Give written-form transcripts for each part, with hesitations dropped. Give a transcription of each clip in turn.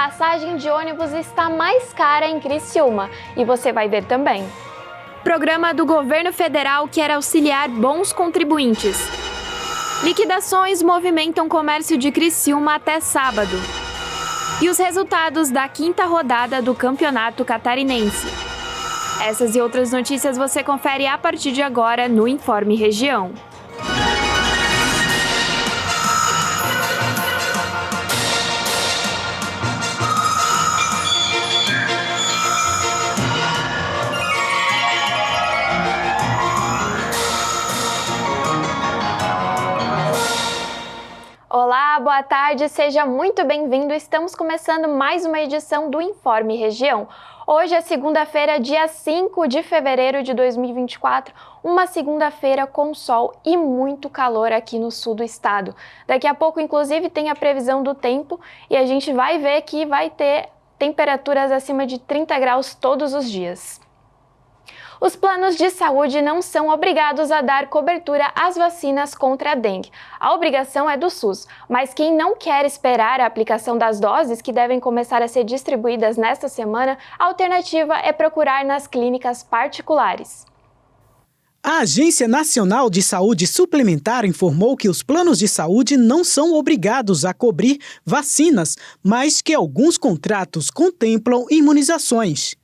passagem de ônibus está mais cara em Criciúma e você vai ver também. Programa do governo federal quer auxiliar bons contribuintes. Liquidações movimentam comércio de Criciúma até sábado. E os resultados da 5ª rodada do Campeonato Catarinense. Essas e outras notícias você confere a partir de agora no Informe Região. Olá, boa tarde, seja muito bem-vindo. Estamos começando mais uma edição do Informe Região. Hoje é segunda-feira, dia 5 de fevereiro de 2024, uma segunda-feira com sol e muito calor aqui no sul do estado. Daqui a pouco, inclusive, tem a previsão do tempo e a gente vai ver que vai ter temperaturas acima de 30 graus todos os dias. Os planos de saúde não são obrigados a dar cobertura às vacinas contra a dengue. A obrigação é do SUS, mas quem não quer esperar a aplicação das doses, que devem começar a ser distribuídas nesta semana, a alternativa é procurar nas clínicas particulares. A Agência Nacional de Saúde Suplementar informou que os planos de saúde não são obrigados a cobrir vacinas, mas que alguns contratos contemplam imunizações.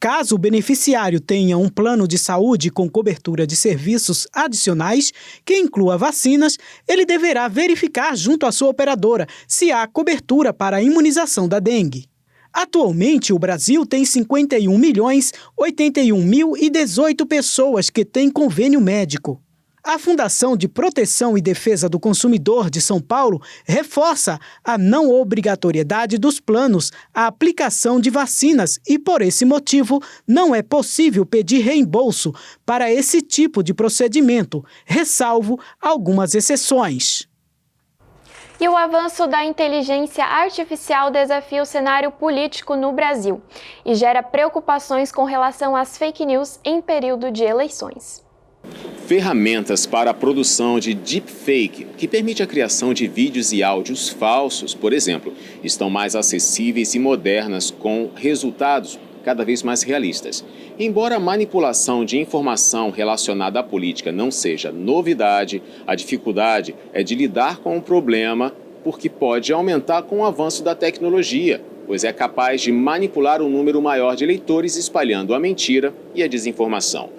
Caso o beneficiário tenha um plano de saúde com cobertura de serviços adicionais, que inclua vacinas, ele deverá verificar junto à sua operadora se há cobertura para a imunização da dengue. Atualmente, o Brasil tem 51.081.018 pessoas que têm convênio médico. A Fundação de Proteção e Defesa do Consumidor de São Paulo reforça a não obrigatoriedade dos planos à aplicação de vacinas e, por esse motivo, não é possível pedir reembolso para esse tipo de procedimento, ressalvo algumas exceções. E o avanço da inteligência artificial desafia o cenário político no Brasil e gera preocupações com relação às fake news em período de eleições. Ferramentas para a produção de deepfake, que permite a criação de vídeos e áudios falsos, por exemplo, estão mais acessíveis e modernas, com resultados cada vez mais realistas. Embora a manipulação de informação relacionada à política não seja novidade, a dificuldade é de lidar com o problema, porque pode aumentar com o avanço da tecnologia, pois é capaz de manipular um número maior de eleitores espalhando a mentira e a desinformação.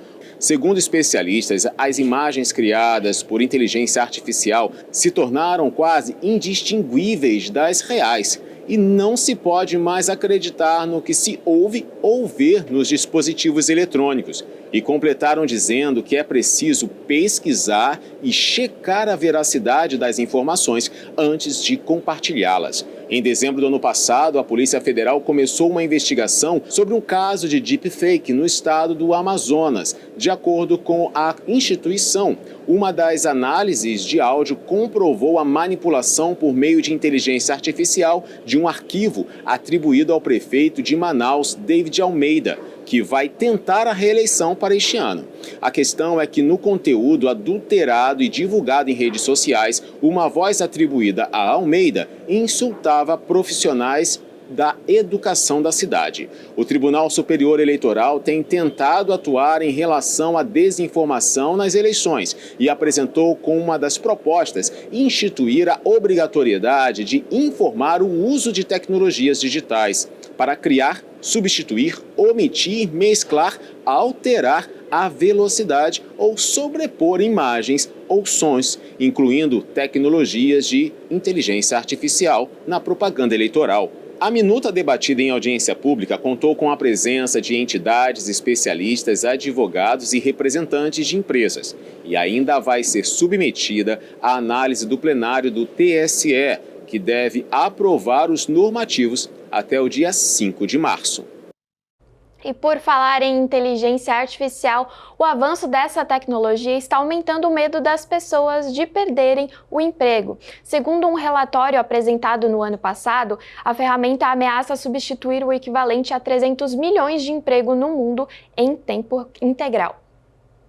Segundo especialistas, as imagens criadas por inteligência artificial se tornaram quase indistinguíveis das reais e não se pode mais acreditar no que se ouve ou vê nos dispositivos eletrônicos. E completaram dizendo que é preciso pesquisar e checar a veracidade das informações antes de compartilhá-las. Em dezembro do ano passado, a Polícia Federal começou uma investigação sobre um caso de deepfake no estado do Amazonas. De acordo com a instituição, uma das análises de áudio comprovou a manipulação por meio de inteligência artificial de um arquivo atribuído ao prefeito de Manaus, David Almeida, que vai tentar a reeleição para este ano. A questão é que no conteúdo adulterado e divulgado em redes sociais, uma voz atribuída a Almeida insultava profissionais da educação da cidade. O Tribunal Superior Eleitoral tem tentado atuar em relação à desinformação nas eleições e apresentou como uma das propostas instituir a obrigatoriedade de informar o uso de tecnologias digitais para criar, substituir, omitir, mesclar, alterar a velocidade ou sobrepor imagens ou sons, incluindo tecnologias de inteligência artificial na propaganda eleitoral. A minuta debatida em audiência pública contou com a presença de entidades especialistas, advogados e representantes de empresas e ainda vai ser submetida à análise do plenário do TSE, que deve aprovar os normativos até o dia 5 de março. E por falar em inteligência artificial, o avanço dessa tecnologia está aumentando o medo das pessoas de perderem o emprego. Segundo um relatório apresentado no ano passado, a ferramenta ameaça substituir o equivalente a 300 milhões de emprego no mundo em tempo integral.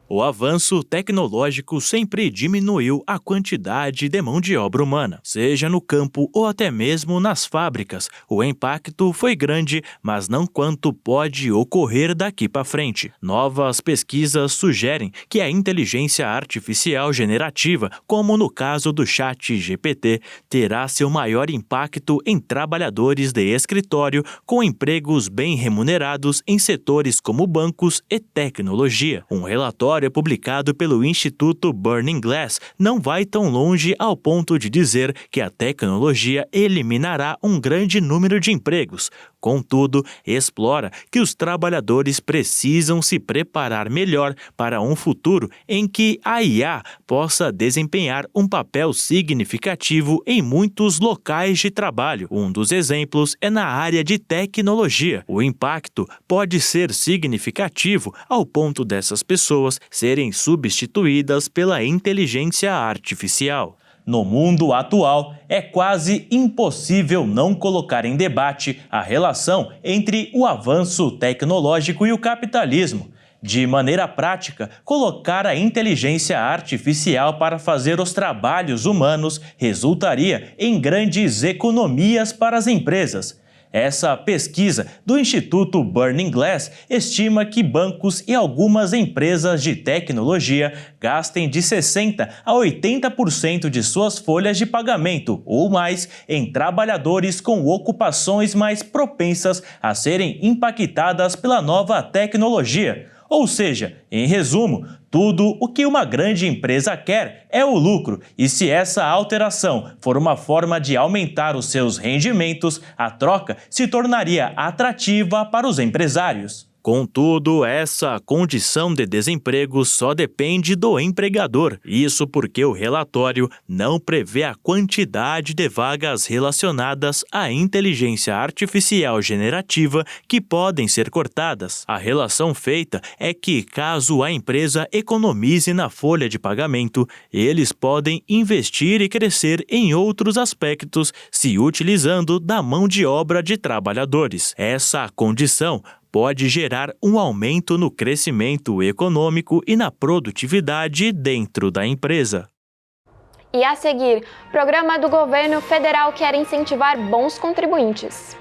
O avanço tecnológico sempre diminuiu a quantidade de mão de obra humana, seja no campo ou até mesmo nas fábricas. O impacto foi grande, mas não quanto pode ocorrer daqui para frente. Novas pesquisas sugerem que a inteligência artificial generativa, como no caso do ChatGPT, terá seu maior impacto em trabalhadores de escritório com empregos bem remunerados em setores como bancos e tecnologia. Um relatório publicado pelo Instituto Burning Glass não vai tão longe ao ponto de dizer que a tecnologia eliminará um grande número de empregos. Contudo, explora que os trabalhadores precisam se preparar melhor para um futuro em que a IA possa desempenhar um papel significativo em muitos locais de trabalho. Um dos exemplos é na área de tecnologia. O impacto pode ser significativo ao ponto dessas pessoas serem substituídas pela inteligência artificial. No mundo atual, é quase impossível não colocar em debate a relação entre o avanço tecnológico e o capitalismo. De maneira prática, colocar a inteligência artificial para fazer os trabalhos humanos resultaria em grandes economias para as empresas. Essa pesquisa do Instituto Burning Glass estima que bancos e algumas empresas de tecnologia gastem de 60% a 80% de suas folhas de pagamento ou mais em trabalhadores com ocupações mais propensas a serem impactadas pela nova tecnologia. Ou seja, em resumo, tudo o que uma grande empresa quer é o lucro, e se essa alteração for uma forma de aumentar os seus rendimentos, a troca se tornaria atrativa para os empresários. Contudo, essa condição de desemprego só depende do empregador. Isso porque o relatório não prevê a quantidade de vagas relacionadas à inteligência artificial generativa que podem ser cortadas. A relação feita é que, caso a empresa economize na folha de pagamento, eles podem investir e crescer em outros aspectos, se utilizando da mão de obra de trabalhadores. Essa condição pode gerar um aumento no crescimento econômico e na produtividade dentro da empresa. E a seguir, programa do governo federal quer incentivar bons contribuintes.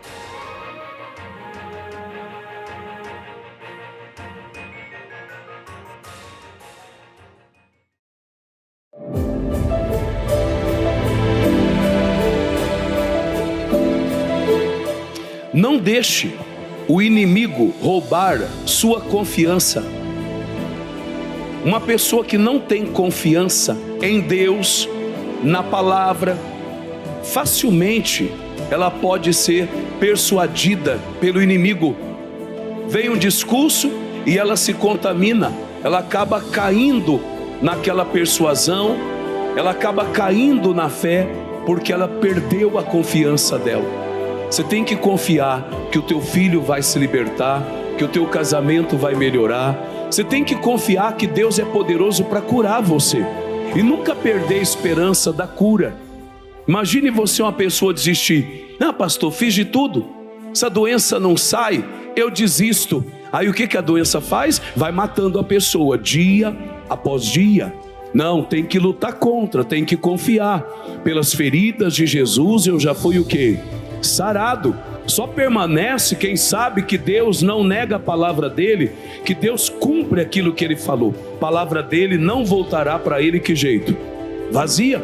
Não deixe o inimigo roubar sua confiança. Uma pessoa que não tem confiança em Deus, na palavra, facilmente ela pode ser persuadida pelo inimigo. Vem um discurso e ela se contamina, ela acaba caindo naquela persuasão, ela acaba caindo na fé porque ela perdeu a confiança dela. Você tem que confiar que o teu filho vai se libertar, que o teu casamento vai melhorar. Você tem que confiar que Deus é poderoso para curar você. E nunca perder a esperança da cura. Imagine você uma pessoa desistir. Não, pastor, fiz de tudo. Essa doença não sai, eu desisto. Aí o que a doença faz? Vai matando a pessoa dia após dia. Não, tem que lutar contra, tem que confiar. Pelas feridas de Jesus eu já fui o quê? Sarado. Só permanece quem sabe que Deus não nega a palavra dele, que Deus cumpre aquilo que ele falou. A palavra dele não voltará para ele, que jeito? Vazia.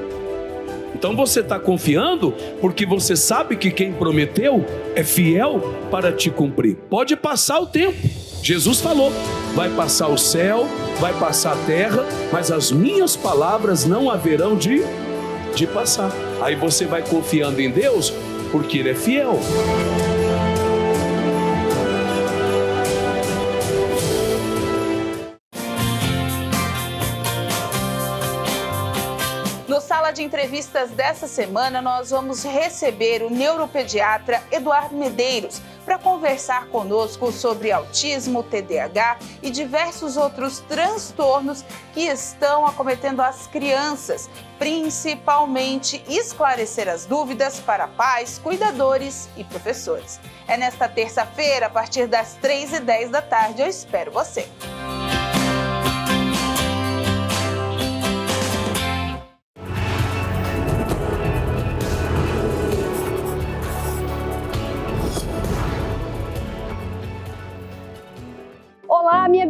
Então você está confiando porque você sabe que quem prometeu é fiel para te cumprir. Pode passar o tempo. Jesus falou, vai passar o céu, vai passar a terra, mas as minhas palavras não haverão de passar. Aí você vai confiando em Deus porque ele é fiel. No Sala de Entrevistas dessa semana, nós vamos receber o neuropediatra Eduardo Medeiros para conversar conosco sobre autismo, TDAH e diversos outros transtornos que estão acometendo as crianças, principalmente esclarecer as dúvidas para pais, cuidadores e professores. É nesta terça-feira, a partir das 3h10 da tarde. Eu espero você.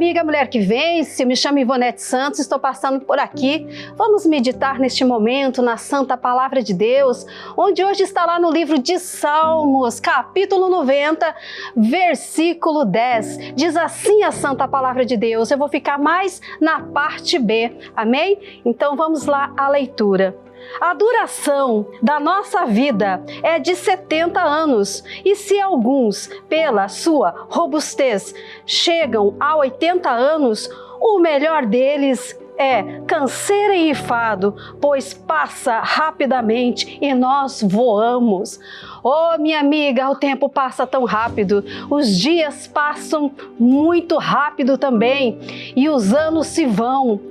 amiga Mulher que Vence, eu me chamo Ivonete Santos, estou passando por aqui. Vamos meditar neste momento na Santa Palavra de Deus, onde hoje está lá no livro de Salmos, capítulo 90, versículo 10. Diz assim a Santa Palavra de Deus, eu vou ficar mais na parte B, amém? Então vamos lá à leitura. A duração da nossa vida é de 70 anos e se alguns, pela sua robustez, chegam a 80 anos, o melhor deles é canseira e enfado, pois passa rapidamente e nós voamos. Oh, minha amiga, o tempo passa tão rápido, os dias passam muito rápido também e os anos se vão.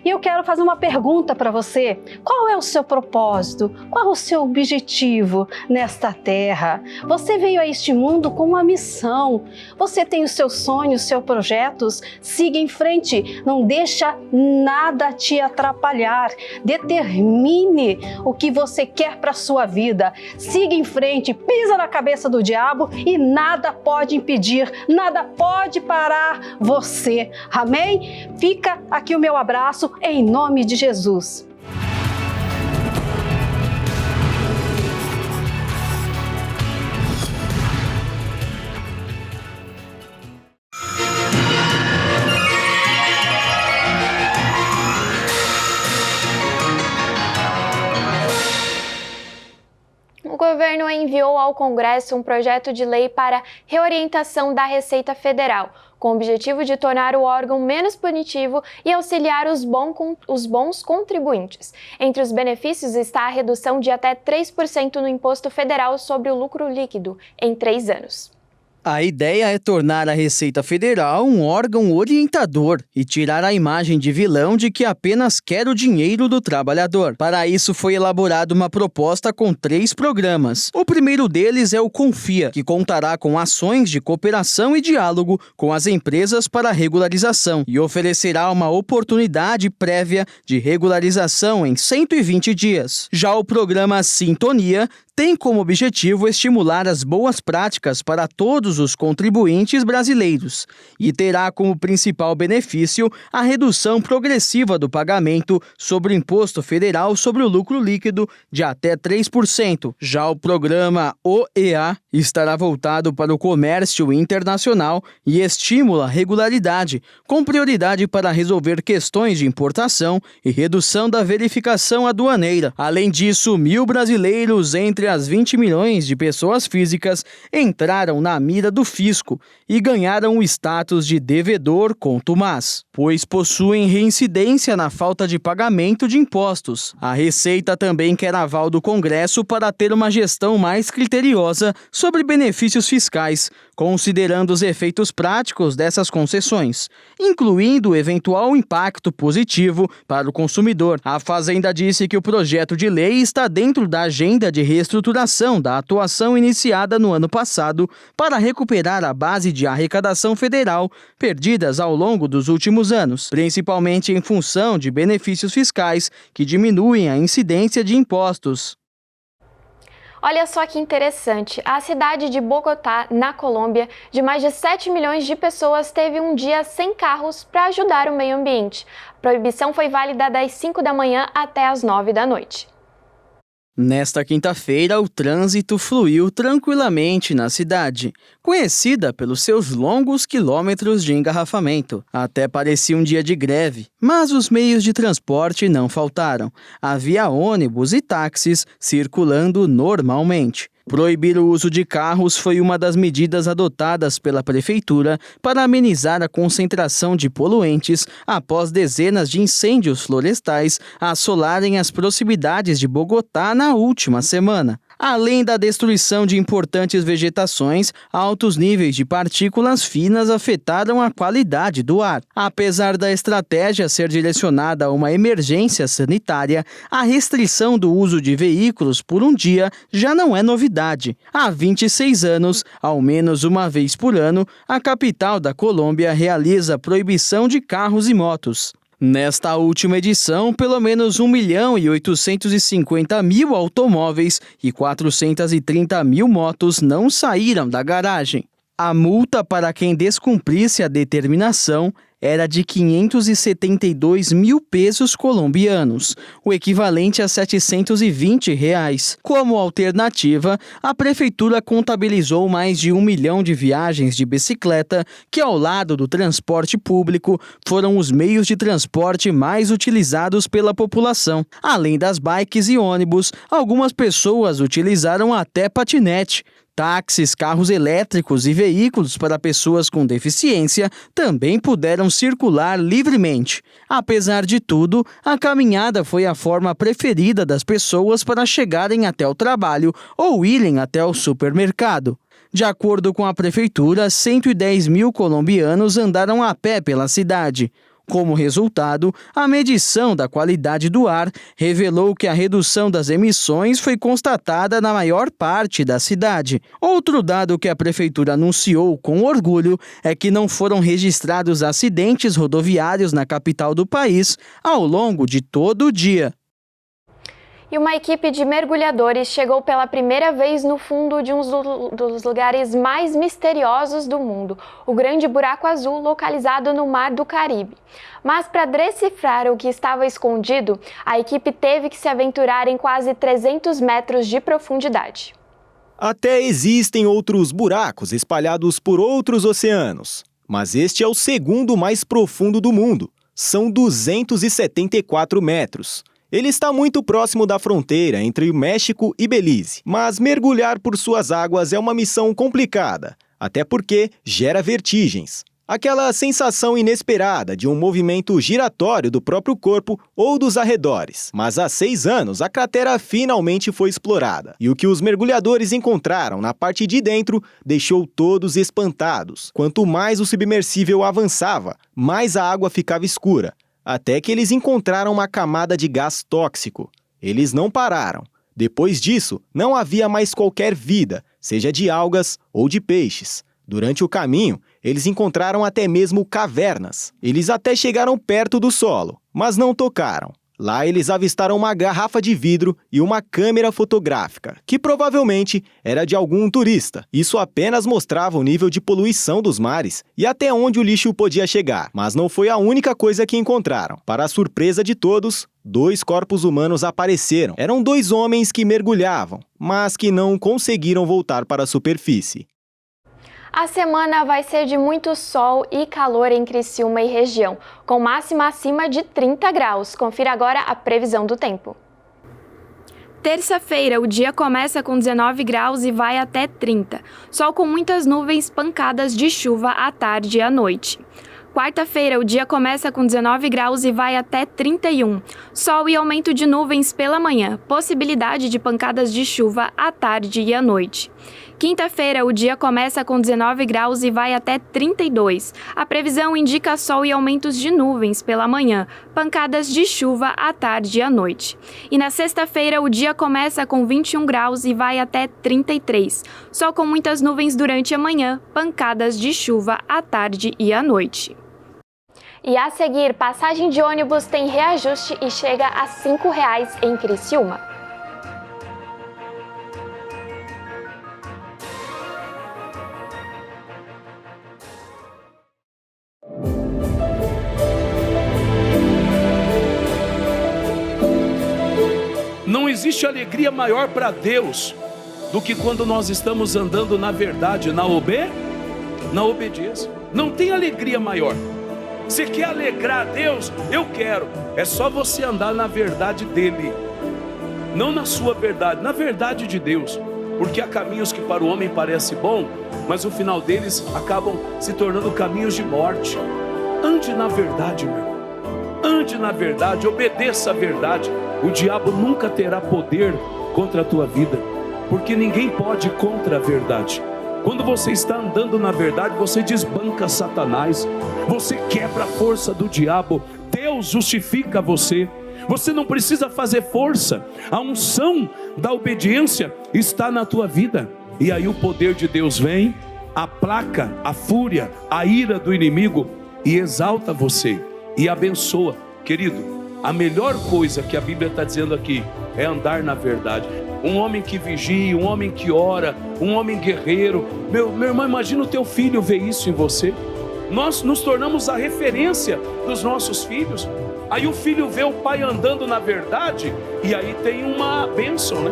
E eu quero fazer uma pergunta para você. Qual é o seu propósito? Qual é o seu objetivo nesta terra? Você veio a este mundo com uma missão. Você tem os seus sonhos, os seus projetos. Siga em frente. Não deixa nada te atrapalhar. Determine o que você quer para a sua vida. Siga em frente. Pisa na cabeça do diabo e nada pode impedir, nada pode parar você. Amém? Fica aqui o meu abraço. Em nome de Jesus. O governo enviou ao Congresso um projeto de lei para reorientação da Receita Federal, com o objetivo de tornar o órgão menos punitivo e auxiliar os bons contribuintes. Entre os benefícios está a redução de até 3% no imposto federal sobre o lucro líquido em 3 anos. A ideia é tornar a Receita Federal um órgão orientador e tirar a imagem de vilão de que apenas quer o dinheiro do trabalhador. Para isso foi elaborada uma proposta com 3 programas. O primeiro deles é o Confia, que contará com ações de cooperação e diálogo com as empresas para regularização e oferecerá uma oportunidade prévia de regularização em 120 dias. Já o programa Sintonia tem como objetivo estimular as boas práticas para todos os contribuintes brasileiros e terá como principal benefício a redução progressiva do pagamento sobre o Imposto Federal sobre o lucro líquido de até 3%. Já o programa OEA estará voltado para o comércio internacional e estimula a regularidade, com prioridade para resolver questões de importação e redução da verificação aduaneira. Além disso, 1.000 brasileiros entre as 20 milhões de pessoas físicas entraram na mira do fisco e ganharam o status de devedor contumaz, pois possuem reincidência na falta de pagamento de impostos. A Receita também quer aval do Congresso para ter uma gestão mais criteriosa sobre benefícios fiscais, considerando os efeitos práticos dessas concessões, incluindo o eventual impacto positivo para o consumidor. A Fazenda disse que o projeto de lei está dentro da agenda de reestruturação da atuação iniciada no ano passado para recuperar a base de arrecadação federal perdidas ao longo dos últimos anos, principalmente em função de benefícios fiscais que diminuem a incidência de impostos. Olha só que interessante, a cidade de Bogotá, na Colômbia, de mais de 7 milhões de pessoas, teve um dia sem carros para ajudar o meio ambiente. A proibição foi válida das 5 da manhã até as 9 da noite. Nesta quinta-feira, o trânsito fluiu tranquilamente na cidade, conhecida pelos seus longos quilômetros de engarrafamento. Até parecia um dia de greve, mas os meios de transporte não faltaram. Havia ônibus e táxis circulando normalmente. Proibir o uso de carros foi uma das medidas adotadas pela prefeitura para amenizar a concentração de poluentes após dezenas de incêndios florestais assolarem as proximidades de Bogotá na última semana. Além da destruição de importantes vegetações, altos níveis de partículas finas afetaram a qualidade do ar. Apesar da estratégia ser direcionada a uma emergência sanitária, a restrição do uso de veículos por um dia já não é novidade. Há 26 anos, ao menos uma vez por ano, a capital da Colômbia realiza a proibição de carros e motos. Nesta última edição, pelo menos 1.850.000 automóveis e 430.000 motos não saíram da garagem. A multa para quem descumprisse a determinação era de 572 mil pesos colombianos, o equivalente a R$ 720. Como alternativa, a prefeitura contabilizou mais de 1 milhão de viagens de bicicleta, que ao lado do transporte público foram os meios de transporte mais utilizados pela população. Além das bikes e ônibus, algumas pessoas utilizaram até patinete. Táxis, carros elétricos e veículos para pessoas com deficiência também puderam circular livremente. Apesar de tudo, a caminhada foi a forma preferida das pessoas para chegarem até o trabalho ou irem até o supermercado. De acordo com a prefeitura, 110 mil colombianos andaram a pé pela cidade. Como resultado, a medição da qualidade do ar revelou que a redução das emissões foi constatada na maior parte da cidade. Outro dado que a prefeitura anunciou com orgulho é que não foram registrados acidentes rodoviários na capital do país ao longo de todo o dia. E uma equipe de mergulhadores chegou pela primeira vez no fundo de um dos lugares mais misteriosos do mundo, o Grande Buraco Azul, localizado no Mar do Caribe. Mas para decifrar o que estava escondido, a equipe teve que se aventurar em quase 300 metros de profundidade. Até existem outros buracos espalhados por outros oceanos, mas este é o segundo mais profundo do mundo. São 274 metros. Ele está muito próximo da fronteira entre o México e Belize, mas mergulhar por suas águas é uma missão complicada, até porque gera vertigens. Aquela sensação inesperada de um movimento giratório do próprio corpo ou dos arredores. Mas há 6 anos, a cratera finalmente foi explorada. E o que os mergulhadores encontraram na parte de dentro deixou todos espantados. Quanto mais o submersível avançava, mais a água ficava escura. Até que eles encontraram uma camada de gás tóxico. Eles não pararam. Depois disso, não havia mais qualquer vida, seja de algas ou de peixes. Durante o caminho, eles encontraram até mesmo cavernas. Eles até chegaram perto do solo, mas não tocaram. Lá eles avistaram uma garrafa de vidro e uma câmera fotográfica, que provavelmente era de algum turista. Isso apenas mostrava o nível de poluição dos mares e até onde o lixo podia chegar. Mas não foi a única coisa que encontraram. Para a surpresa de todos, 2 corpos humanos apareceram. Eram 2 homens que mergulhavam, mas que não conseguiram voltar para a superfície. A semana vai ser de muito sol e calor em Criciúma e região, com máxima acima de 30 graus. Confira agora a previsão do tempo. Terça-feira, o dia começa com 19 graus e vai até 30. Sol com muitas nuvens, pancadas de chuva à tarde e à noite. Quarta-feira, o dia começa com 19 graus e vai até 31. Sol e aumento de nuvens pela manhã, possibilidade de pancadas de chuva à tarde e à noite. Quinta-feira, o dia começa com 19 graus e vai até 32. A previsão indica sol e aumentos de nuvens pela manhã, pancadas de chuva à tarde e à noite. E na sexta-feira, o dia começa com 21 graus e vai até 33. Sol com muitas nuvens durante a manhã, pancadas de chuva à tarde e à noite. E a seguir, passagem de ônibus tem reajuste e chega a R$ 5,00 em Criciúma. Não existe alegria maior para Deus do que quando nós estamos andando na verdade, na obediência. Não tem alegria maior. Você quer alegrar a Deus? Eu quero. É só você andar na verdade dele, não na sua verdade, na verdade de Deus. Porque há caminhos que para o homem parece bom, mas o final deles acabam se tornando caminhos de morte. Ande na verdade, meu irmão. Ande na verdade, obedeça a verdade. O diabo nunca terá poder contra a tua vida, porque ninguém pode ir contra a verdade. Quando você está andando na verdade, você desbanca Satanás, você quebra a força do diabo, Deus justifica você. Você não precisa fazer força, a unção da obediência está na tua vida. E aí o poder de Deus vem, aplaca a fúria, a ira do inimigo e exalta você e abençoa. Querido, a melhor coisa que a Bíblia está dizendo aqui é andar na verdade. Um homem que vigia, um homem que ora, um homem guerreiro. Meu irmão, imagina o teu filho ver isso em você. nós nos tornamos a referência dos nossos filhos. Aí o filho vê o pai andando na verdade e aí tem uma bênção, né?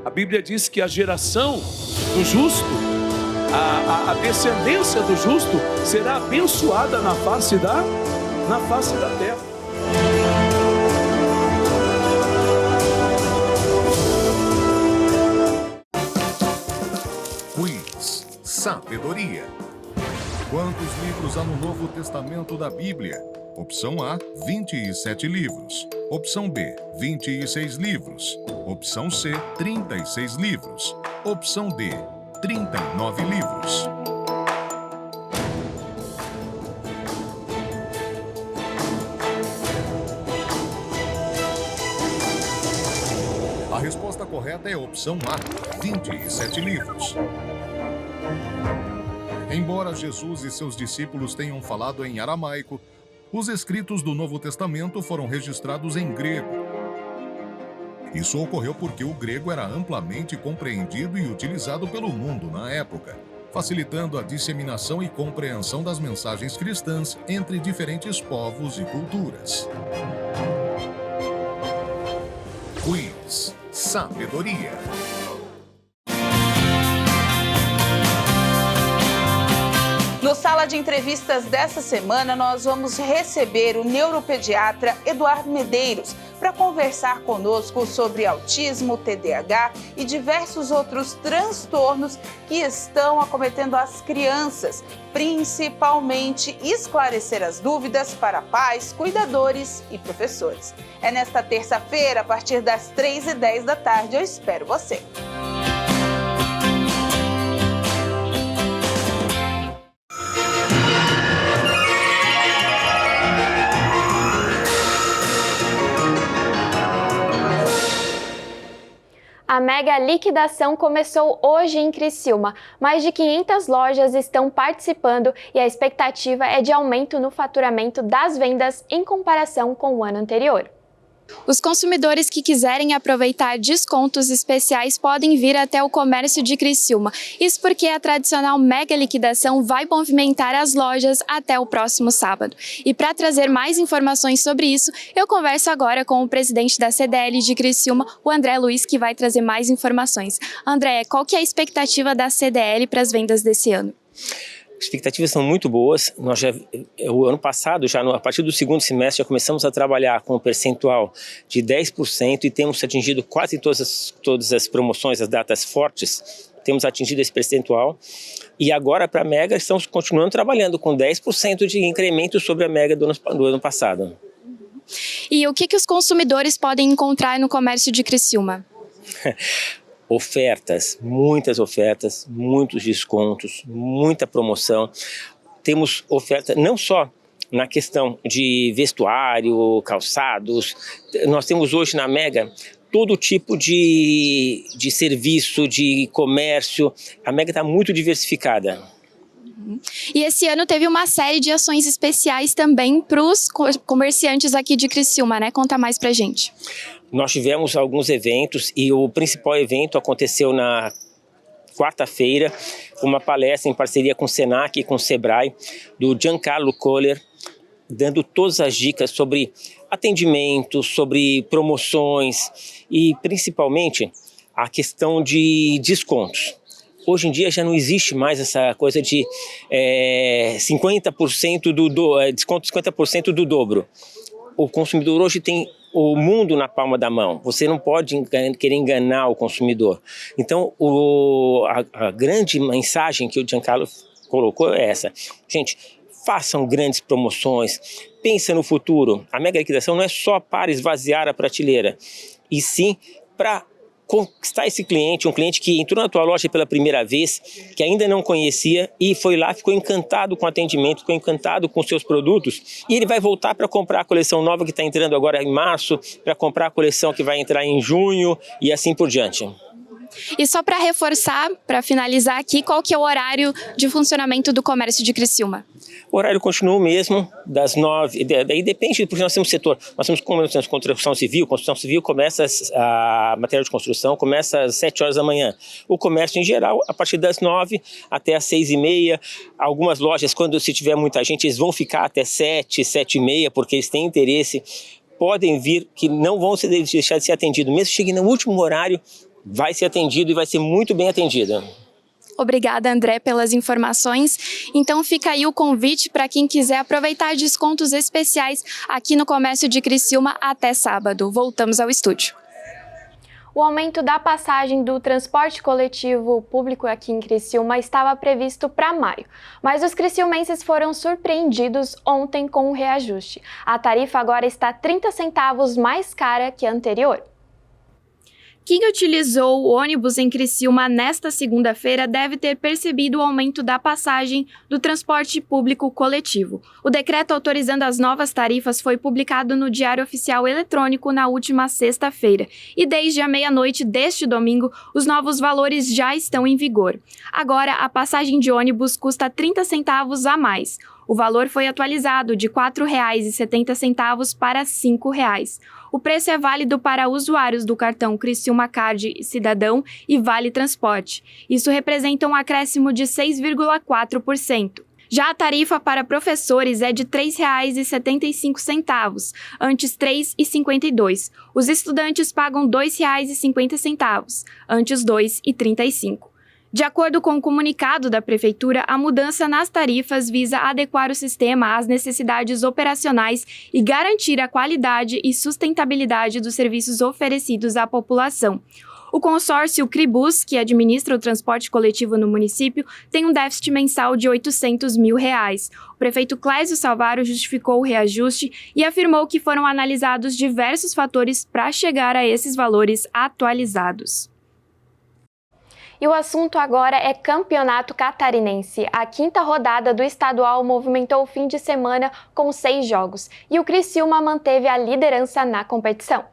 A Bíblia diz que a geração do justo, a descendência do justo será abençoada na face da terra. Quiz Sabedoria. Quantos livros há no Novo Testamento da Bíblia? Opção A, 27 livros. Opção B, 26 livros. Opção C, 36 livros. Opção D, 39 livros. A resposta correta é a opção A, 27 livros. Embora Jesus e seus discípulos tenham falado em aramaico, os escritos do Novo Testamento foram registrados em grego. Isso ocorreu porque o grego era amplamente compreendido e utilizado pelo mundo na época, facilitando a disseminação e compreensão das mensagens cristãs entre diferentes povos e culturas. Quiz Sabedoria. No Sala de Entrevistas dessa semana, nós vamos receber o neuropediatra Eduardo Medeiros para conversar conosco sobre autismo, TDAH e diversos outros transtornos que estão acometendo as crianças, principalmente esclarecer as dúvidas para pais, cuidadores e professores. É nesta terça-feira, a partir das 3h10 da tarde, eu espero você. A mega liquidação começou hoje em Criciúma. Mais de 500 lojas estão participando e a expectativa é de aumento no faturamento das vendas em comparação com o ano anterior. Os consumidores que quiserem aproveitar descontos especiais podem vir até o comércio de Criciúma. Isso porque a tradicional mega liquidação vai movimentar as lojas até o próximo sábado. E para trazer mais informações sobre isso, eu converso agora com o presidente da CDL de Criciúma, o André Luiz, que vai trazer mais informações. André, qual que é a expectativa da CDL para as vendas desse ano? As expectativas são muito boas. O ano passado, a partir do segundo semestre, já começamos a trabalhar com um percentual de 10% e temos atingido quase todas as promoções, as datas fortes, temos atingido esse percentual. E agora, para a Mega, estamos continuando trabalhando com 10% de incremento sobre a Mega do ano passado. E o que os consumidores podem encontrar no comércio de Criciúma? Ofertas, muitos descontos, muita promoção. Temos oferta não só na questão de vestuário, calçados. Nós temos hoje na Mega todo tipo de serviço, de comércio. A Mega está muito diversificada. E esse ano teve uma série de ações especiais também para os comerciantes aqui de Criciúma, né? Conta mais pra gente. Nós tivemos alguns eventos e o principal evento aconteceu na quarta-feira, uma palestra em parceria com o Senac e com o Sebrae, do Giancarlo Kohler, dando todas as dicas sobre atendimento, sobre promoções e principalmente a questão de descontos. Hoje em dia já não existe mais essa coisa de 50% desconto 50% do dobro. O consumidor hoje tem o mundo na palma da mão. Você não pode querer enganar o consumidor. Então, a grande mensagem que o Giancarlo colocou é essa. Gente, façam grandes promoções, pensa no futuro. A mega liquidação não é só para esvaziar a prateleira, e sim para conquistar esse cliente, um cliente que entrou na tua loja pela primeira vez, que ainda não conhecia e foi lá, ficou encantado com o atendimento, ficou encantado com seus produtos e ele vai voltar para comprar a coleção nova que está entrando agora em março, para comprar a coleção que vai entrar em junho e assim por diante. E só para reforçar, para finalizar aqui, qual que é o horário de funcionamento do comércio de Criciúma? O horário continua o mesmo, das 9, daí depende, porque nós temos setor, nós temos construção civil começa, a matéria de construção começa às 7 horas da manhã. O comércio em geral, a partir das 9 até às 6h30, algumas lojas, quando se tiver muita gente, eles vão ficar até 7, 7h30, porque eles têm interesse, podem vir, que não vão deixar de ser atendidos, mesmo que chegue no último horário, vai ser atendido e vai ser muito bem atendido. Obrigada, André, pelas informações. Então fica aí o convite para quem quiser aproveitar descontos especiais aqui no comércio de Criciúma até sábado. Voltamos ao estúdio. O aumento da passagem do transporte coletivo público aqui em Criciúma estava previsto para maio, mas os criciumenses foram surpreendidos ontem com o reajuste. A tarifa agora está 30 centavos mais cara que a anterior. Quem utilizou o ônibus em Criciúma nesta segunda-feira deve ter percebido o aumento da passagem do transporte público coletivo. O decreto autorizando as novas tarifas foi publicado no Diário Oficial Eletrônico na última sexta-feira. E desde a meia-noite deste domingo, os novos valores já estão em vigor. Agora, a passagem de ônibus custa 30 centavos a mais. O valor foi atualizado de R$ 4,70 para R$ 5,00. O preço é válido para usuários do cartão Criciúma Card Cidadão e Vale Transporte. Isso representa um acréscimo de 6,4%. Já a tarifa para professores é de R$ 3,75, antes R$ 3,52. Os estudantes pagam R$ 2,50, antes R$ 2,35. De acordo com o comunicado da Prefeitura, a mudança nas tarifas visa adequar o sistema às necessidades operacionais e garantir a qualidade e sustentabilidade dos serviços oferecidos à população. O consórcio Cribus, que administra o transporte coletivo no município, tem um déficit mensal de R$ 800 mil. O prefeito Clésio Salvaro justificou o reajuste e afirmou que foram analisados diversos fatores para chegar a esses valores atualizados. E o assunto agora é Campeonato Catarinense. A 5ª rodada do estadual movimentou o fim de semana com 6 jogos e o Criciúma manteve a liderança na competição.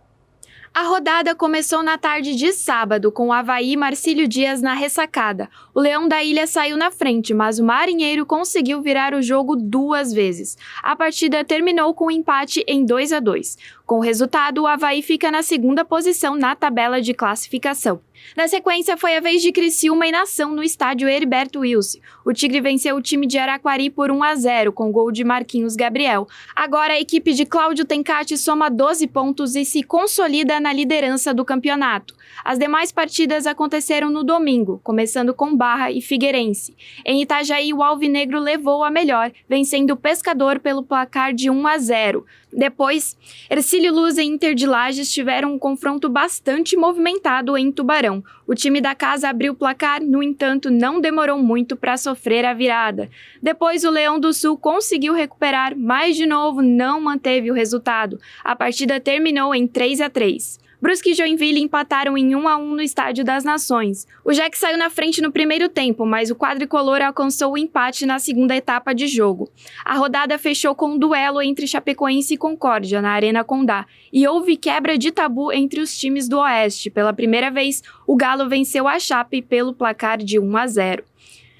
A rodada começou na tarde de sábado, com o Avaí e Marcílio Dias na ressacada. O Leão da Ilha saiu na frente, mas o Marinheiro conseguiu virar o jogo 2 vezes. A partida terminou com um empate em 2-2. Com o resultado, o Avaí fica na 2ª posição na tabela de classificação. Na sequência, foi a vez de Criciúma e Nação no estádio Heriberto Wilson. O Tigre venceu o time de Araquari por 1-0, com gol de Marquinhos Gabriel. Agora, a equipe de Cláudio Tencati soma 12 pontos e se consolida na liderança do campeonato. As demais partidas aconteceram no domingo, começando com Barra e Figueirense. Em Itajaí, o Alvinegro levou a melhor, vencendo o Pescador pelo placar de 1-0. Depois, Hercílio Luz e Inter de Lages tiveram um confronto bastante movimentado em Tubarão. O time da casa abriu o placar, no entanto, não demorou muito para sofrer a virada. Depois, o Leão do Sul conseguiu recuperar, mas de novo não manteve o resultado. A partida terminou em 3-3. Brusque e Joinville empataram em 1-1 no Estádio das Nações. O Jack saiu na frente no primeiro tempo, mas o quadricolor alcançou o empate na 2ª etapa de jogo. A rodada fechou com um duelo entre Chapecoense e Concórdia, na Arena Condá, e houve quebra de tabu entre os times do Oeste. Pela primeira vez, o Galo venceu a Chape pelo placar de 1-0.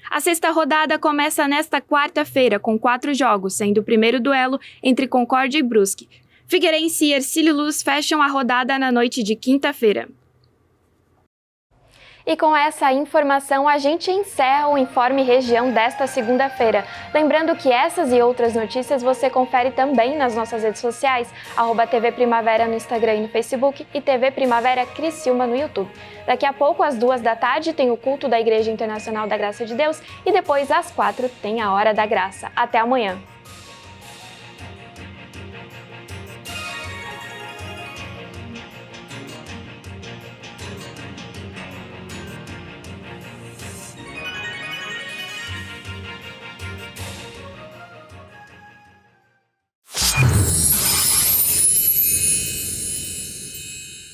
A 6ª rodada começa nesta quarta-feira, com 4 jogos, sendo o primeiro duelo entre Concórdia e Brusque. Figueirense e Hercílio Luz fecham a rodada na noite de quinta-feira. E com essa informação, a gente encerra o Informe Região desta segunda-feira. Lembrando que essas e outras notícias você confere também nas nossas redes sociais, @TV Primavera no Instagram e no Facebook e TV Primavera Criciúma no YouTube. Daqui a pouco, às 2 da tarde, tem o culto da Igreja Internacional da Graça de Deus e depois, às 4, tem a Hora da Graça. Até amanhã!